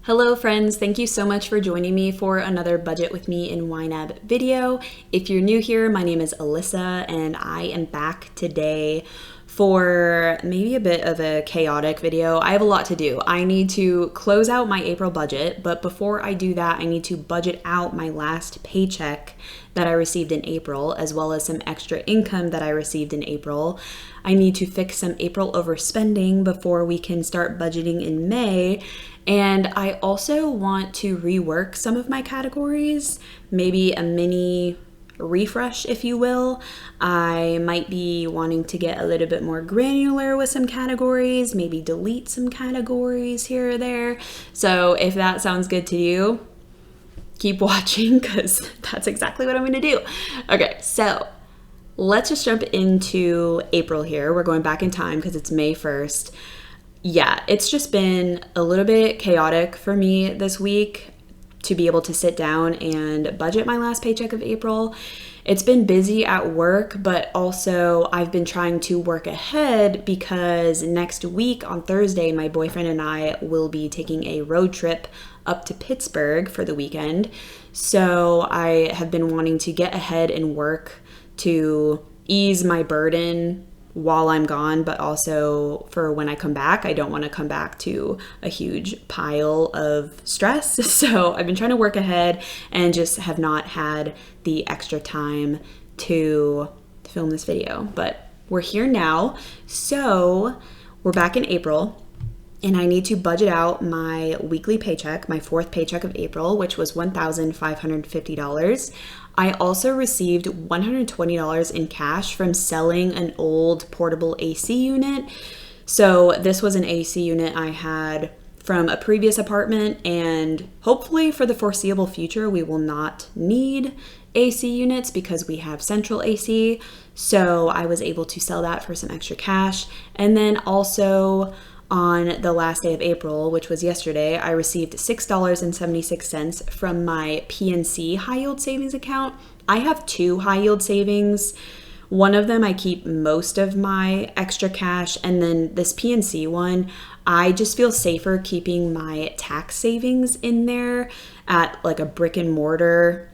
Hello friends, thank you so much for joining me for another Budget with Me in YNAB video. If you're new here, my name is Alyssa and I am back today for maybe a bit of a chaotic video. I have a lot to do. I need to close out my April budget, but before I do that, I need to budget out my last paycheck that I received in April, as well as some extra income that I received in April. I need to fix some April overspending before we can start budgeting in May. And I also want to rework some of my categories, maybe a mini refresh, if you will. I might be wanting to get a little bit more granular with some categories, maybe delete some categories here or there. So if that sounds good to you, keep watching because that's exactly what I'm going to do. Okay, so let's just jump into April here. We're going back in time because it's May 1st. Yeah, it's just been a little bit chaotic for me this week to be able to sit down and budget my last paycheck of April. It's been busy at work, but also I've been trying to work ahead because next week on Thursday, my boyfriend and I will be taking a road trip up to Pittsburgh for the weekend. So I have been wanting to get ahead and work to ease my burden while I'm gone, but also for when I come back. I don't want to come back to a huge pile of stress. So I've been trying to work ahead and just have not had the extra time to film this video, but we're here now. So we're back in April and I need to budget out my weekly paycheck, my fourth paycheck of April, which was $1,550. I also received $120 in cash from selling an old portable AC unit. So this was an AC unit I had from a previous apartment, and hopefully for the foreseeable future, we will not need AC units because we have central AC. So I was able to sell that for some extra cash. And then also on the last day of April, which was yesterday, I received $6.76 from my PNC high yield savings account. I have two high yield savings. One of them I keep most of my extra cash, and then this PNC one, I just feel safer keeping my tax savings in there at like a brick and mortar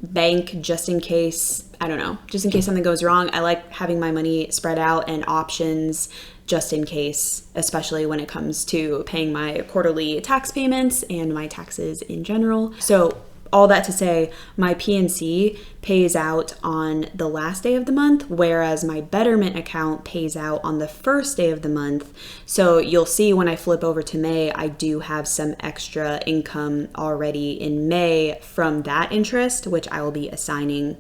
bank just in case, I don't know, just in case something goes wrong. I like having my money spread out and options just in case, especially when it comes to paying my quarterly tax payments and my taxes in general. So all that to say, my PNC pays out on the last day of the month, whereas my Betterment account pays out on the first day of the month. So you'll see when I flip over to May, I do have some extra income already in May from that interest, which I will be assigning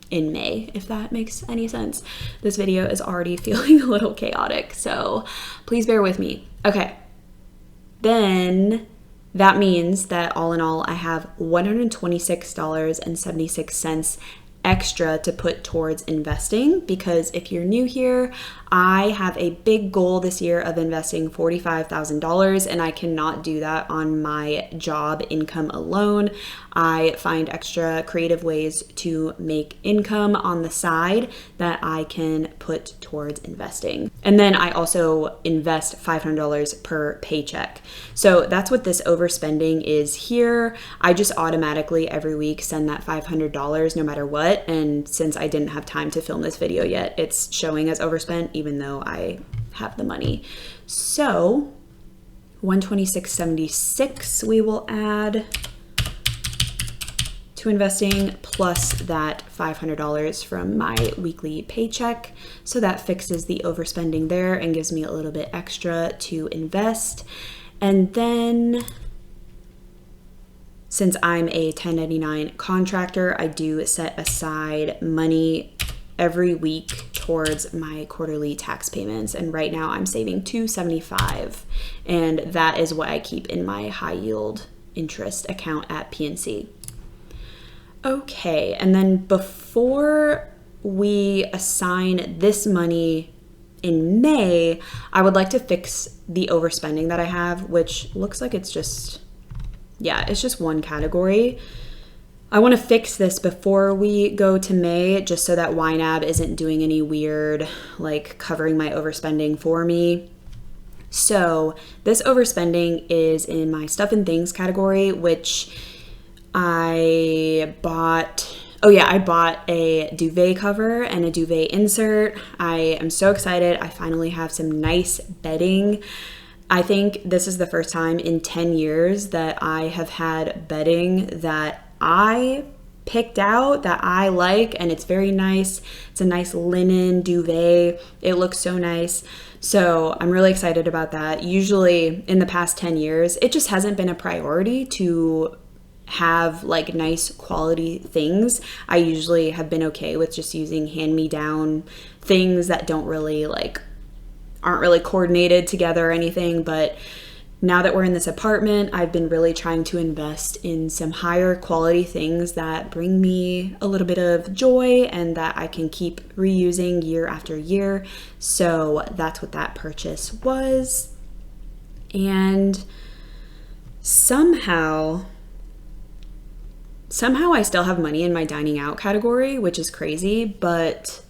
in May, if that makes any sense. This video is already feeling a little chaotic, so please bear with me. Okay, then that means that all in all, I have $126.76 extra to put towards investing, because if you're new here, I have a big goal this year of investing $45,000, and I cannot do that on my job income alone. I find extra creative ways to make income on the side that I can put towards investing. And then I also invest $500 per paycheck. So that's what this overspending is here. I just automatically every week send that $500 no matter what. And since I didn't have time to film this video yet, it's showing as overspent even though I have the money. So $126.76 we will add to investing, plus that $500 from my weekly paycheck. So that fixes the overspending there and gives me a little bit extra to invest. And then since I'm a 1099 contractor, I do set aside money every week towards my quarterly tax payments. And right now I'm saving $275, and that is what I keep in my high yield interest account at PNC. Okay, and then before we assign this money in May, I would like to fix the overspending that I have, which looks like it's just, yeah, it's just one category. I want to fix this before we go to May, just so that YNAB isn't doing any weird, like covering my overspending for me. So this overspending is in my stuff and things category, which I bought. Oh yeah, I bought a duvet cover and a duvet insert. I am so excited. I finally have some nice bedding. I think this is the first time in 10 years that I have had bedding that I picked out, that I like, and it's very nice. It's a nice linen duvet. It looks so nice. So I'm really excited about that. Usually in the past 10 years, it just hasn't been a priority to have like nice quality things. I usually have been okay with just using hand-me-down things that don't really aren't really coordinated together or anything. But now that we're in this apartment, I've been really trying to invest in some higher quality things that bring me a little bit of joy and that I can keep reusing year after year. So that's what that purchase was. And somehow I still have money in my dining out category, which is crazy, but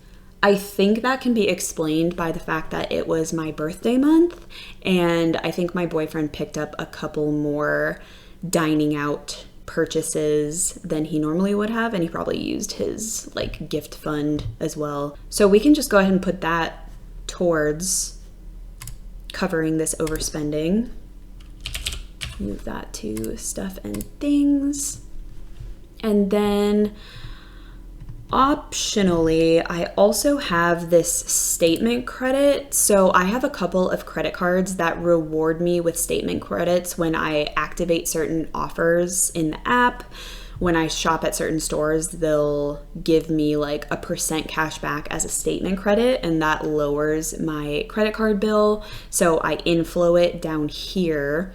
I think that can be explained by the fact that it was my birthday month, and I think my boyfriend picked up a couple more dining out purchases than he normally would have, and he probably used his gift fund as well. So we can just go ahead and put that towards covering this overspending. Move that to stuff and things. And then optionally, I also have this statement credit. So I have a couple of credit cards that reward me with statement credits when I activate certain offers in the app. When I shop at certain stores, they'll give me like a % cash back as a statement credit, and that lowers my credit card bill. So I inflow it down here.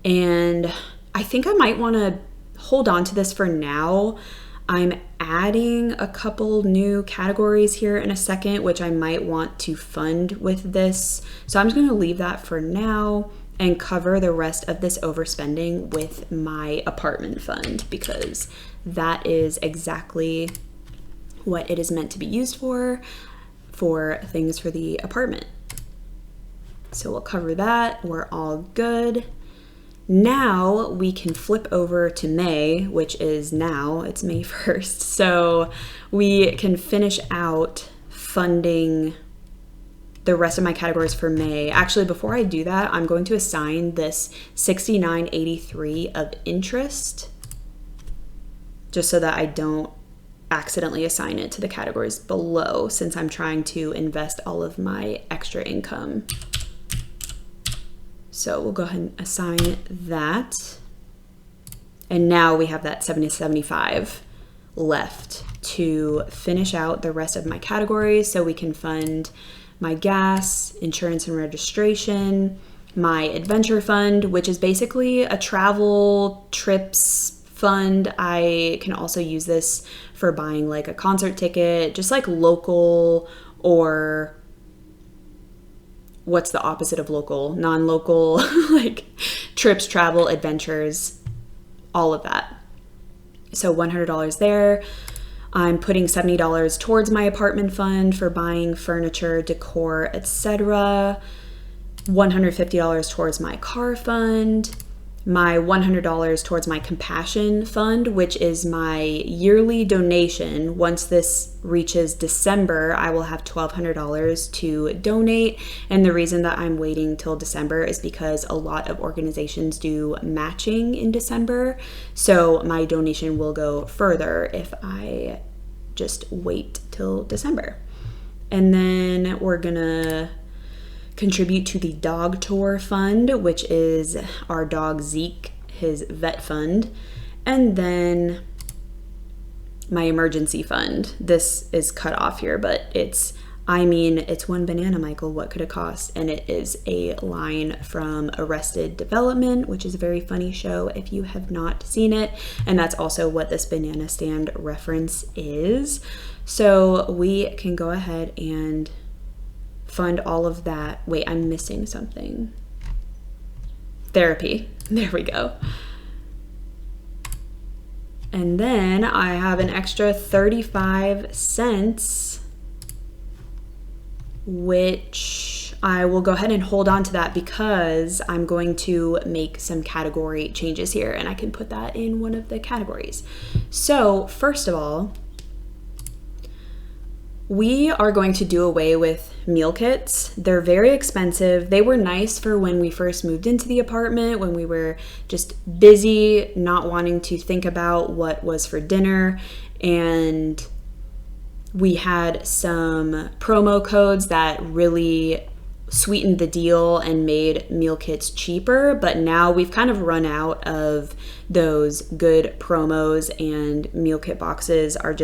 And I think I might want to hold on to this for now. I'm adding a couple new categories here in a second, which I might want to fund with this. So I'm just going to leave that for now and cover the rest of this overspending with my apartment fund, because that is exactly what it is meant to be used for things for the apartment. So we'll cover that. We're all good. Now we can flip over to May, which is now, it's May 1st. So we can finish out funding the rest of my categories for May. Actually, before I do that, I'm going to assign this $69.83 of interest, just so that I don't accidentally assign it to the categories below, since I'm trying to invest all of my extra income. So we'll go ahead and assign that. And now we have that $70.75 left to finish out the rest of my categories, so we can fund my gas, insurance and registration, my adventure fund, which is basically a travel trips fund. I can also use this for buying like a concert ticket, just like local, or what's the opposite of local? Non-local, like trips, travel, adventures, all of that. So $100 there. I'm putting $70 towards my apartment fund for buying furniture, decor, etc. $150 towards my car fund. My $100 towards my compassion fund, which is my yearly donation. Once this reaches December, I will have $1,200 to donate. And the reason that I'm waiting till December is because a lot of organizations do matching in December. So my donation will go further if I just wait till December. And then we're gonna contribute to the dog tour fund, which is our dog Zeke, his vet fund. And then my emergency fund. This is cut off here, but it's one banana, Michael, what could it cost? And it is a line from Arrested Development, which is a very funny show if you have not seen it. And that's also what this banana stand reference is. So we can go ahead and fund all of that. Wait, I'm missing something. Therapy. There we go. And then I have an extra 35 cents which I will go ahead and hold on to that because I'm going to make some category changes here, and I can put that in one of the categories. So first of all, we are going to do away with meal kits. They're very expensive. They were nice for when we first moved into the apartment, when we were just busy, not wanting to think about what was for dinner. And we had some promo codes that really sweetened the deal and made meal kits cheaper, but now we've kind of run out of those good promos, and meal kit boxes are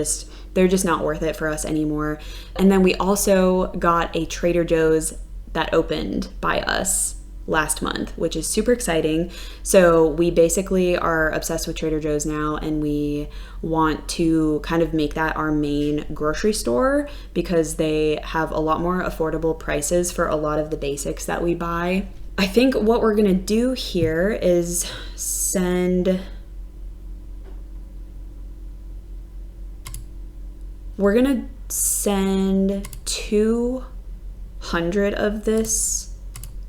they're just not worth it for us anymore. And then we also got a Trader Joe's that opened by us last month, which is super exciting. So we basically are obsessed with Trader Joe's now, and we want to kind of make that our main grocery store because they have a lot more affordable prices for a lot of the basics that we buy. I think what we're gonna do here is we're gonna send 200 of this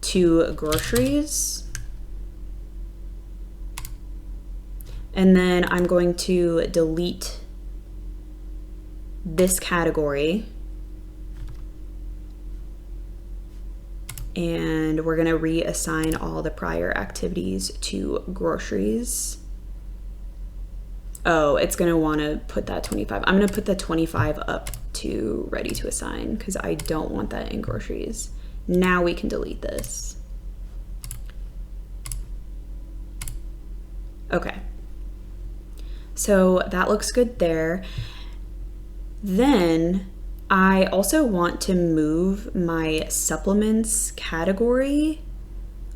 to groceries. And then I'm going to delete this category. And we're gonna reassign all the prior activities to groceries. Oh, it's gonna wanna put that 25. I'm gonna put the 25 up to ready to assign because I don't want that in groceries. Now we can delete this. Okay. So that looks good there. Then I also want to move my supplements category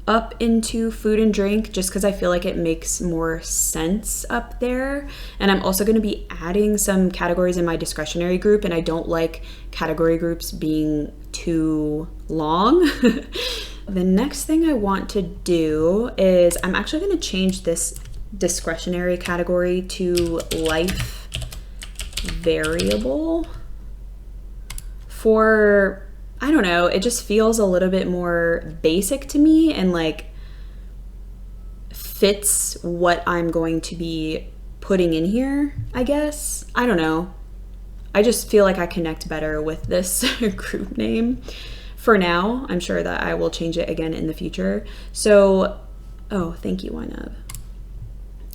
up into food and drink just because I feel like it makes more sense up there. And I'm also going to be adding some categories in my discretionary group, and I don't like category groups being too long. The next thing I want to do is I'm actually going to change this discretionary category to life variable. For, I don't know, it just feels a little bit more basic to me and like fits what I'm going to be putting in here, I guess. I don't know. I just feel like I connect better with this group name for now. I'm sure that I will change it again in the future. So, oh, thank you, YNAB.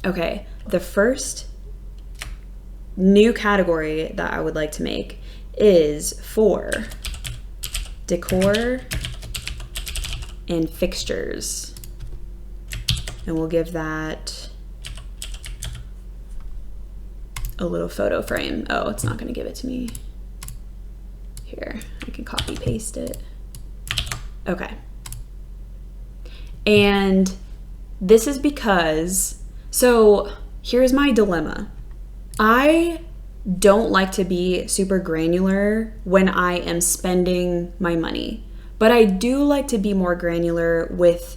Okay, the first new category that I would like to make is for decor and fixtures. And we'll give that a little photo frame. Oh, it's not gonna give it to me. Here, I can copy paste it. Okay. And this is because, so here's my dilemma. I don't like to be super granular when I am spending my money, but I do like to be more granular with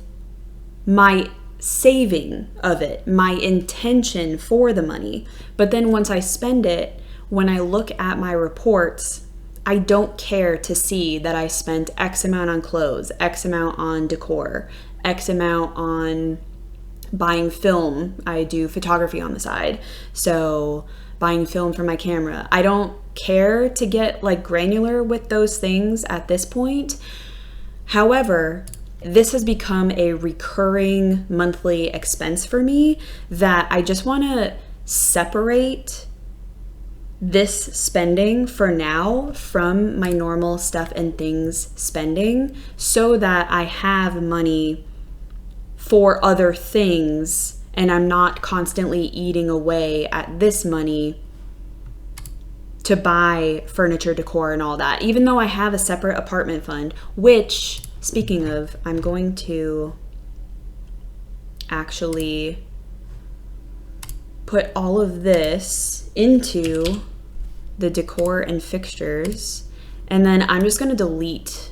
my saving of it, my intention for the money. But then once I spend it, when I look at my reports, I don't care to see that I spent X amount on clothes, X amount on decor, X amount on buying film. I do photography on the side, so buying film for my camera. I don't care to get like granular with those things at this point. However, this has become a recurring monthly expense for me that I just want to separate this spending for now from my normal stuff and things spending so that I have money for other things and I'm not constantly eating away at this money to buy furniture, decor, and all that. Even though I have a separate apartment fund, which, speaking of, I'm going to actually put all of this into the decor and fixtures, and then I'm just gonna delete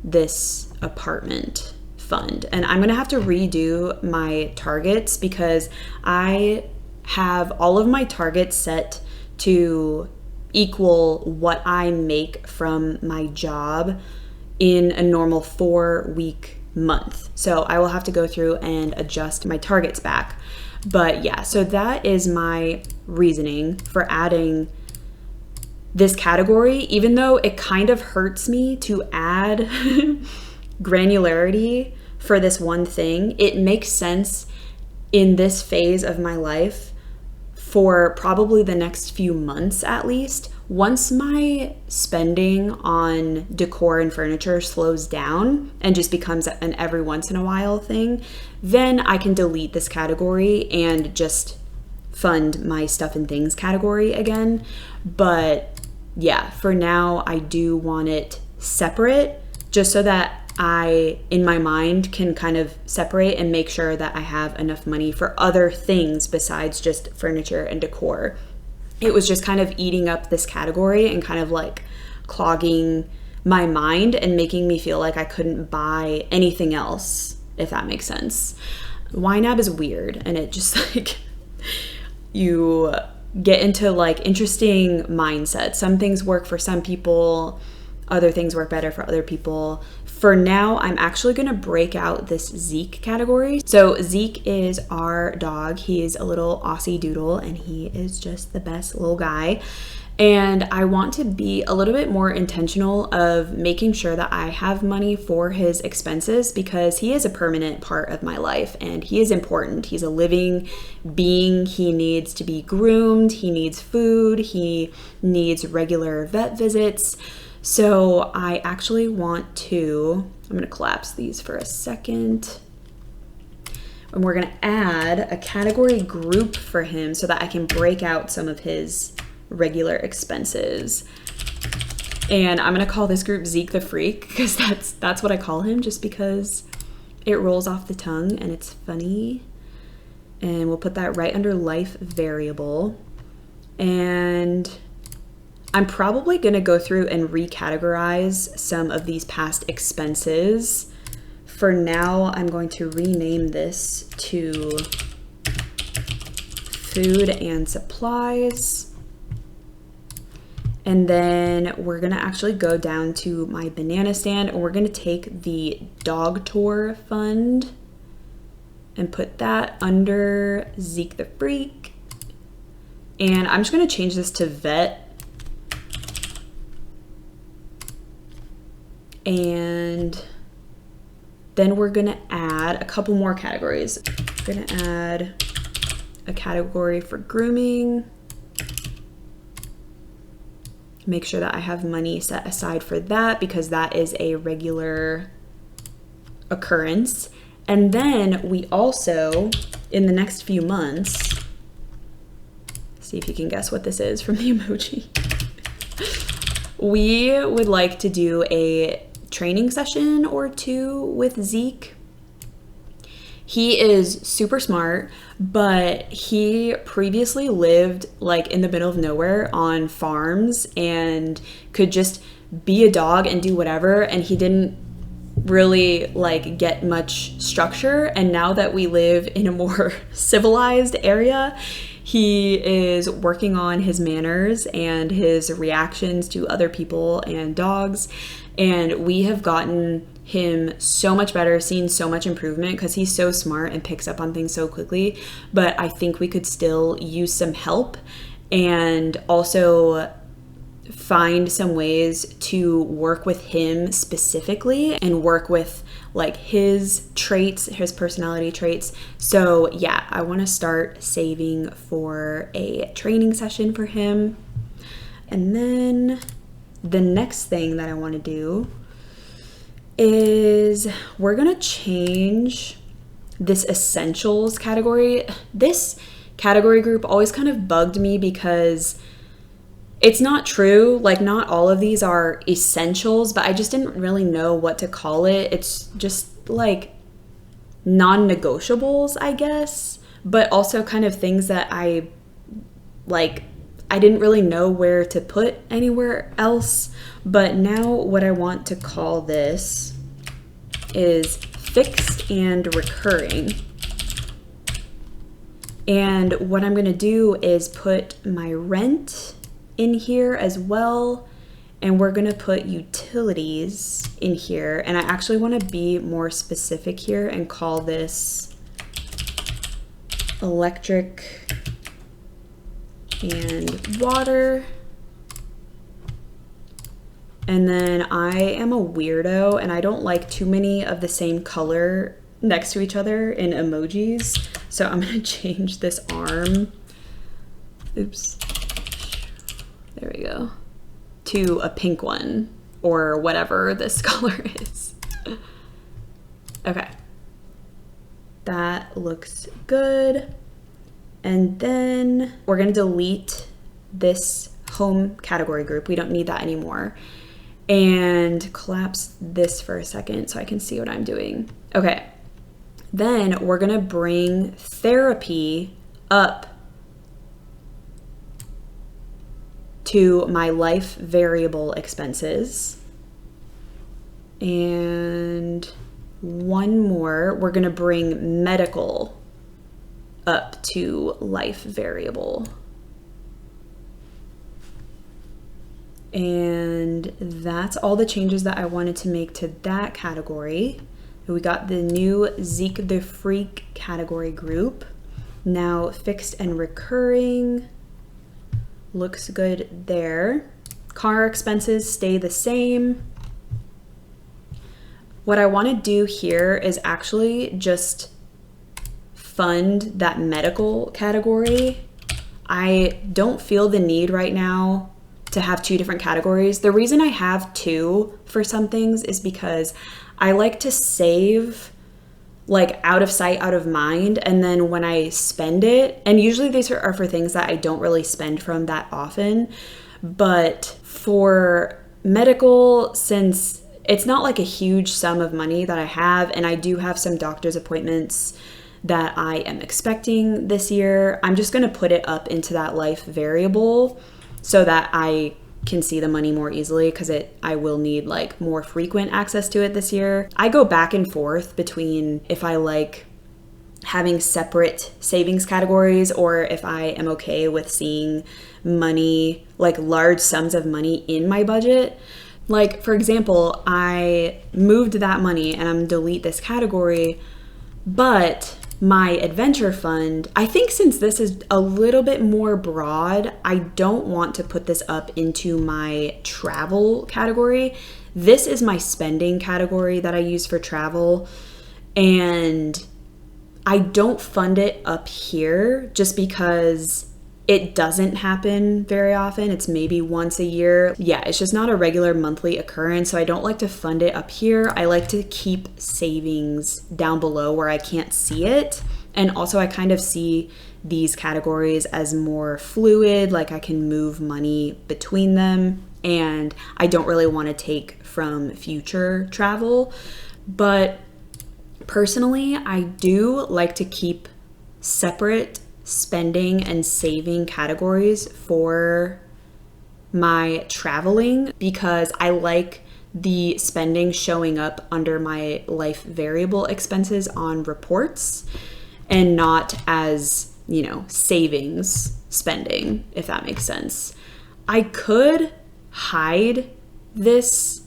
this apartment fund. And I'm gonna have to redo my targets because I have all of my targets set to equal what I make from my job in a normal 4-week month. So I will have to go through and adjust my targets back. But yeah, so that is my reasoning for adding this category, even though it kind of hurts me to add granularity for this one thing. It makes sense in this phase of my life for probably the next few months at least. Once my spending on decor and furniture slows down and just becomes an every once in a while thing, then I can delete this category and just fund my stuff and things category again. But yeah, for now, I do want it separate just so that I, in my mind, can kind of separate and make sure that I have enough money for other things besides just furniture and decor. It was just kind of eating up this category and kind of like clogging my mind and making me feel like I couldn't buy anything else, if that makes sense. YNAB is weird, and it just like, you get into like interesting mindsets. Some things work for some people, other things work better for other people. For now, I'm actually gonna break out this Zeke category. So Zeke is our dog. He is a little Aussie doodle, and he is just the best little guy. And I want to be a little bit more intentional of making sure that I have money for his expenses, because he is a permanent part of my life and he is important. He's a living being. He needs to be groomed. He needs food. He needs regular vet visits. So I actually want to, I'm going to collapse these for a second. And we're going to add a category group for him so that I can break out some of his regular expenses. And I'm going to call this group Zeke the Freak, because that's what I call him, just because it rolls off the tongue and it's funny. And we'll put that right under life variable. And I'm probably going to go through and recategorize some of these past expenses. For now, I'm going to rename this to food and supplies. And then we're going to actually go down to my banana stand, and we're going to take the dog tour fund and put that under Zeke the Freak. And I'm just going to change this to vet. And then we're gonna add a couple more categories. We're gonna add a category for grooming. Make sure that I have money set aside for that, because that is a regular occurrence. And then we also, in the next few months, see if you can guess what this is from the emoji. We would like to do a training session or two with Zeke. He is super smart, but he previously lived like in the middle of nowhere on farms and could just be a dog and do whatever, and he didn't really like get much structure. And now that we live in a more civilized area, he is working on his manners and his reactions to other people and dogs. And we have gotten him so much better, seen so much improvement, because he's so smart and picks up on things so quickly. But I think we could still use some help and also find some ways to work with him specifically and work with like his traits, his personality traits. So yeah, I want to start saving for a training session for him. And then the next thing that I want to do is we're going to change this essentials category. This category group always kind of bugged me because it's not true. Like, not all of these are essentials, but I just didn't really know what to call it. It's just like non-negotiables, I guess, but also kind of things that I didn't really know where to put anywhere else. But now what I want to call this is fixed and recurring. And what I'm going to do is put my rent in here as well. And we're gonna put utilities in here. And I actually wanna be more specific here and call this electric and water. And then I am a weirdo and I don't like too many of the same color next to each other in emojis. So I'm gonna change this arm, oops, there we go, to a pink one or whatever this color is. Okay, that looks good. And then we're gonna delete this home category group. We don't need that anymore. And collapse this for a second so I can see what I'm doing. Okay, then we're gonna bring therapy up to my life variable expenses. And one more, we're gonna bring medical up to life variable. And that's all the changes that I wanted to make to that category. We got the new Zeke the Freak category group. Now fixed and recurring looks good there. Car expenses stay the same. What I want to do here is actually just fund that medical category. I don't feel the need right now to have two different categories. The reason I have two for some things is because I like to save like out of sight, out of mind. And then when I spend it, and usually these are for things that I don't really spend from that often, but for medical, since it's not like a huge sum of money that I have, and I do have some doctor's appointments that I am expecting this year, I'm just gonna put it up into that life variable so that I can see the money more easily, because I will need like more frequent access to it this year. I go back and forth between if I like having separate savings categories or if I am okay with seeing money, like large sums of money in my budget. Like for example, I moved that money and I'm gonna delete this category, but my adventure fund, I think since this is a little bit more broad, I don't want to put this up into my travel category. This is my spending category that I use for travel, and I don't fund it up here just because it doesn't happen very often. It's maybe once a year. Yeah, it's just not a regular monthly occurrence, so I don't like to fund it up here. I like to keep savings down below where I can't see it. And also I kind of see these categories as more fluid, like I can move money between them, and I don't really want to take from future travel. But personally, I do like to keep separate spending and saving categories for my traveling, because I like the spending showing up under my life variable expenses on reports and not as, you know, savings spending, if that makes sense. I could hide this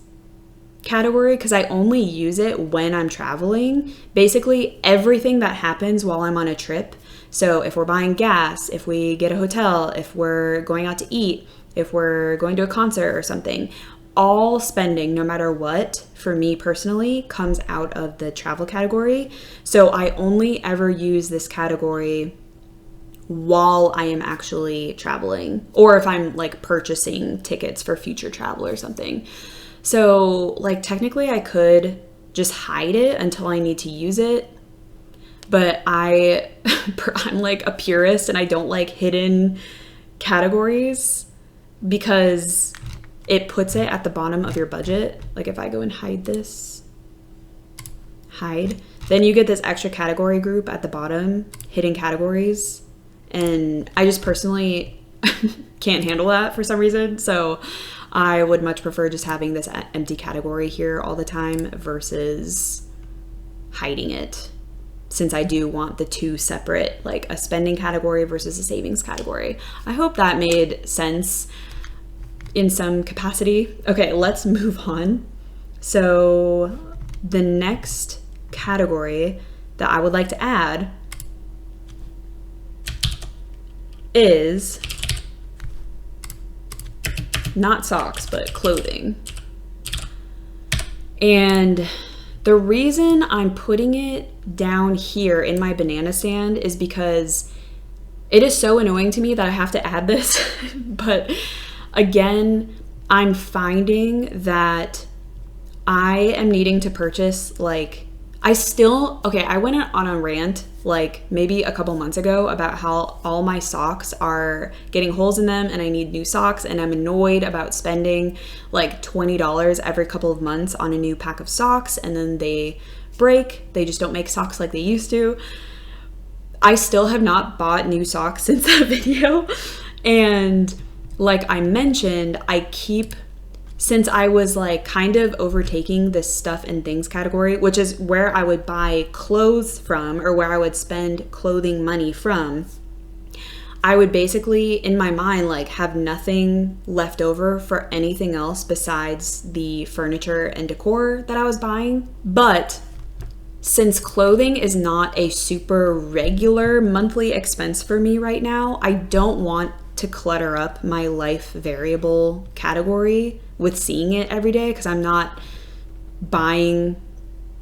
category because I only use it when I'm traveling. Basically everything that happens while I'm on a trip. So if we're buying gas, if we get a hotel, if we're going out to eat, if we're going to a concert or something, all spending, no matter what, for me personally, comes out of the travel category. So I only ever use this category while I am actually traveling, or if I'm like purchasing tickets for future travel or something. So like technically I could just hide it until I need to use it, but I'm like a purist and I don't like hidden categories because it puts it at the bottom of your budget. Like if I go and hide this, hide, then you get this extra category group at the bottom, hidden categories. And I just personally can't handle that for some reason. So I would much prefer just having this empty category here all the time versus hiding it, since I do want the two separate, like a spending category versus a savings category. I hope that made sense. in some capacity. Okay, let's move on. So the next category that I would like to add is not socks, but clothing. And the reason I'm putting it down here in my banana stand is because it is so annoying to me that I have to add this. But again, I'm finding that I am needing to purchase, like, I went on a rant like maybe a couple months ago about how all my socks are getting holes in them and I need new socks, and I'm annoyed about spending like $20 every couple of months on a new pack of socks, and then they break. They just don't make socks like they used to. I still have not bought new socks since that video. And like I mentioned, since I was like kind of overtaking this stuff and things category, which is where I would buy clothes from or where I would spend clothing money from, I would basically in my mind like have nothing left over for anything else besides the furniture and decor that I was buying. But since clothing is not a super regular monthly expense for me right now, I don't want to clutter up my life variable category with seeing it every day because I'm not buying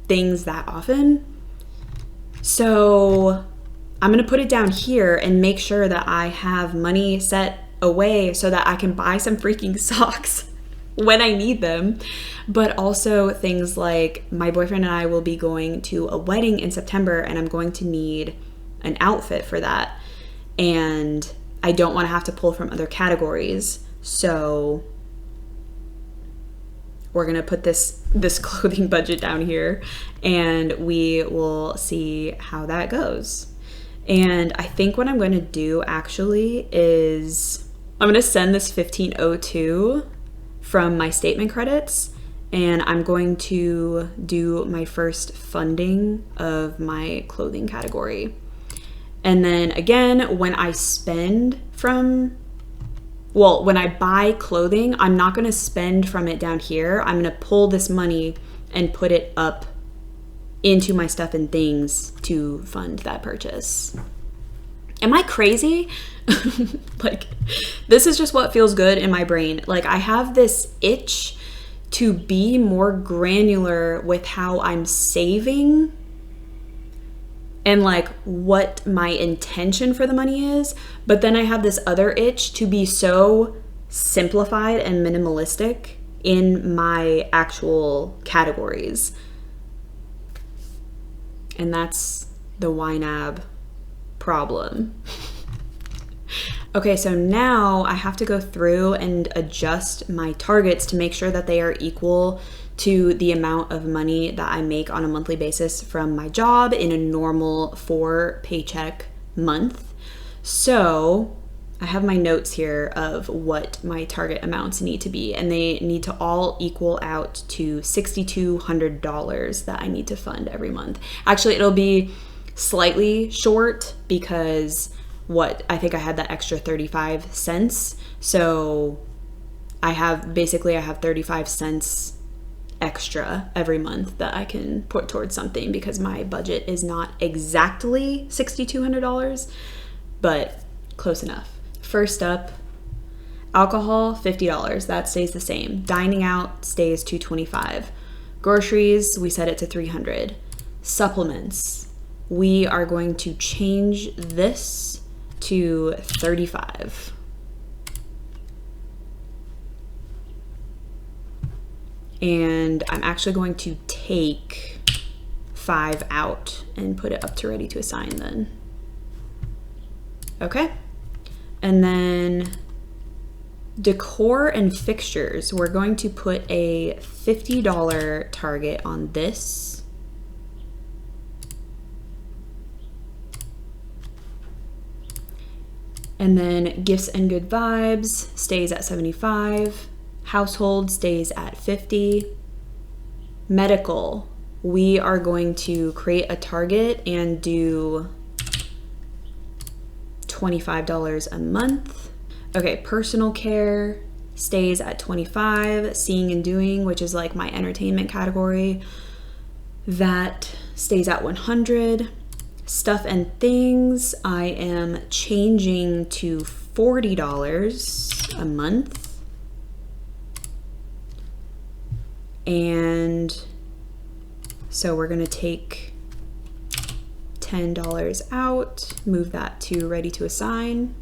things that often. So I'm gonna put it down here and make sure that I have money set away so that I can buy some freaking socks when I need them. But also things like my boyfriend and I will be going to a wedding in September and I'm going to need an outfit for that. And I don't want to have to pull from other categories. So we're going to put this clothing budget down here and we will see how that goes. And I think what I'm going to do actually is I'm going to send this 1502 from my statement credits, and I'm going to do my first funding of my clothing category. And then again, when I buy clothing, I'm not going to spend from it down here. I'm going to pull this money and put it up into my stuff and things to fund that purchase. Am I crazy? Like, this is just what feels good in my brain. Like, I have this itch to be more granular with how I'm saving and like what my intention for the money is. But then I have this other itch to be so simplified and minimalistic in my actual categories. And that's the YNAB problem. Okay, so now I have to go through and adjust my targets to make sure that they are equal to the amount of money that I make on a monthly basis from my job in a normal 4-paycheck month. So I have my notes here of what my target amounts need to be, and they need to all equal out to $6,200 that I need to fund every month. Actually, it'll be slightly short because I think I had that extra 35 cents. So I have 35 cents extra every month that I can put towards something because my budget is not exactly $6,200, but close enough. First up, alcohol, $50. That stays the same. Dining out stays $225. Groceries, we set it to $300. Supplements, we are going to change this to $35. And I'm actually going to take $5 out and put it up to ready to assign then. Okay. And then decor and fixtures, we're going to put a $50 target on this. And then gifts and good vibes stays at 75. Household stays at 50. Medical, we are going to create a target and do $25 a month. Okay, personal care, stays at 25. Seeing and doing, which is like my entertainment category, that stays at 100. Stuff and things, I am changing to $40 a month. And so we're gonna take $10 out, move that to ready to assign.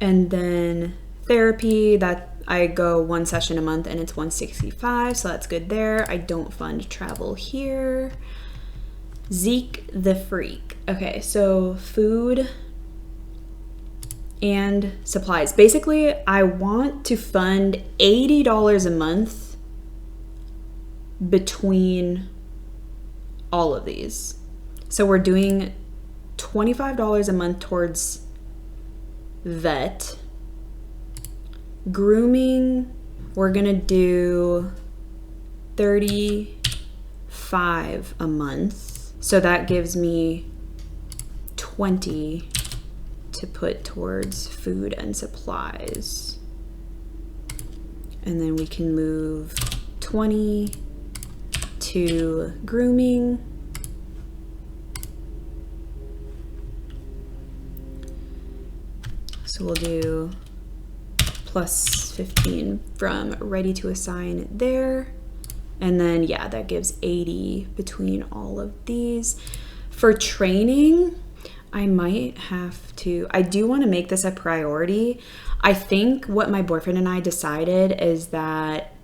And then therapy, that I go 1 session a month and it's $165, so that's good there. I don't fund travel here. Zeke the Freak. Okay, so food and supplies. Basically, I want to fund $80 a month between all of these. So we're doing $25 a month towards vet. Grooming, we're gonna do $35 a month. So that gives me 20 to put towards food and supplies. And then we can move 20 to grooming. So we'll do plus 15 from ready to assign there. And then, yeah, that gives 80 between all of these. For training, I might have to, I do want to make this a priority. I think what my boyfriend and I decided is that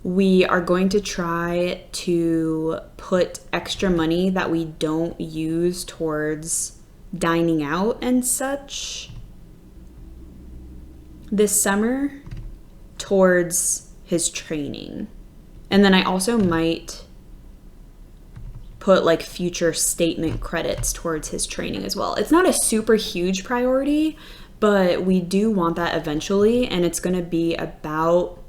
we are going to try to put extra money that we don't use towards dining out and such this summer towards his training. And then I also might put like future statement credits towards his training as well. It's not a super huge priority, but we do want that eventually, and it's going to be about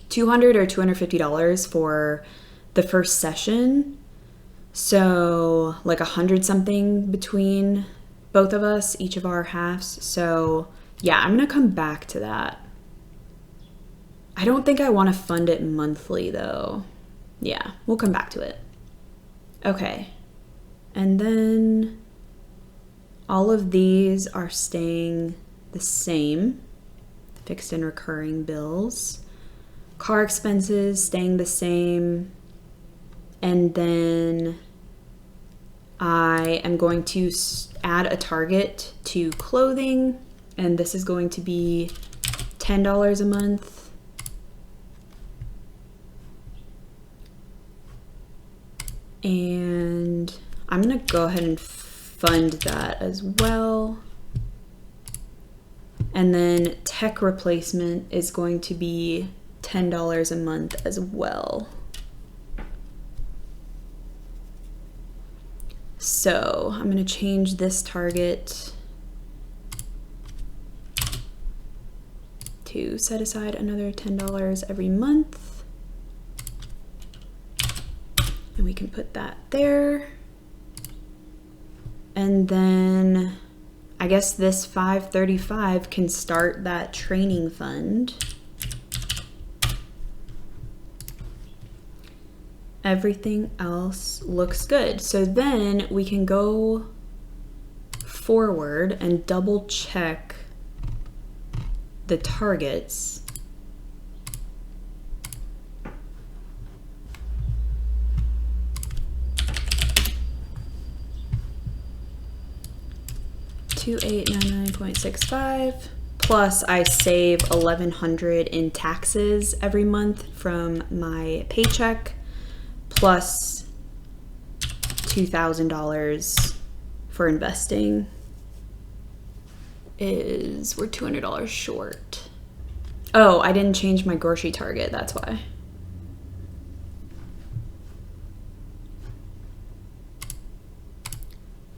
$200 or $250 for the first session. So like 100 something between both of us, each of our halves. So yeah, I'm going to come back to that. I don't think I want to fund it monthly though. Yeah, we'll come back to it. Okay. And then all of these are staying the same. Fixed and recurring bills. Car expenses staying the same. And then I am going to add a target to clothing. And this is going to be $10 a month. And I'm gonna go ahead and fund that as well. And then tech replacement is going to be $10 a month as well. So I'm gonna change this target to set aside another $10 every month. And we can put that there. And then I guess this $535 can start that training fund. Everything else looks good. So then we can go forward and double check the targets. $2,899.65 plus I save $1,100 in taxes every month from my paycheck, plus $2,000 for investing. We're $200 short. Oh, I didn't change my grocery target, that's why.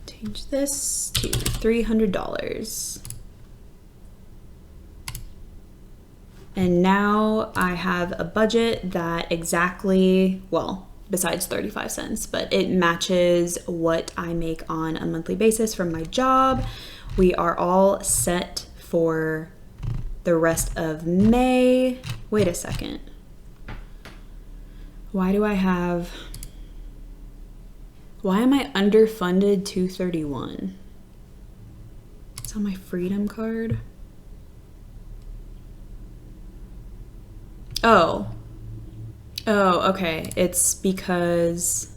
Change this to $300. And now I have a budget that exactly, well, besides 35 cents, but it matches what I make on a monthly basis from my job, We are all set for the rest of May. Wait a second. Why am I underfunded 231? It's on my Freedom card. Oh, okay. It's because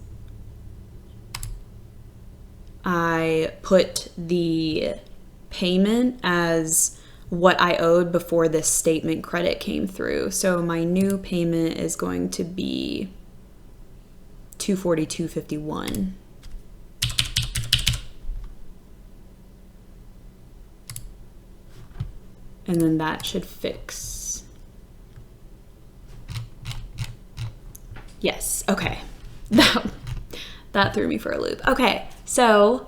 I put the payment as what I owed before this statement credit came through. So my new payment is going to be $242.51. And then that should fix. Yes, okay. That threw me for a loop. Okay, so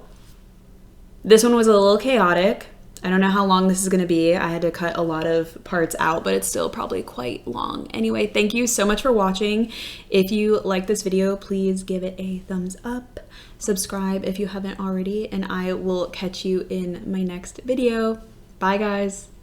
this one was a little chaotic. I don't know how long this is going to be. I had to cut a lot of parts out, but it's still probably quite long. Anyway, thank you so much for watching. If you like this video, please give it a thumbs up. Subscribe if you haven't already, and I will catch you in my next video. Bye, guys.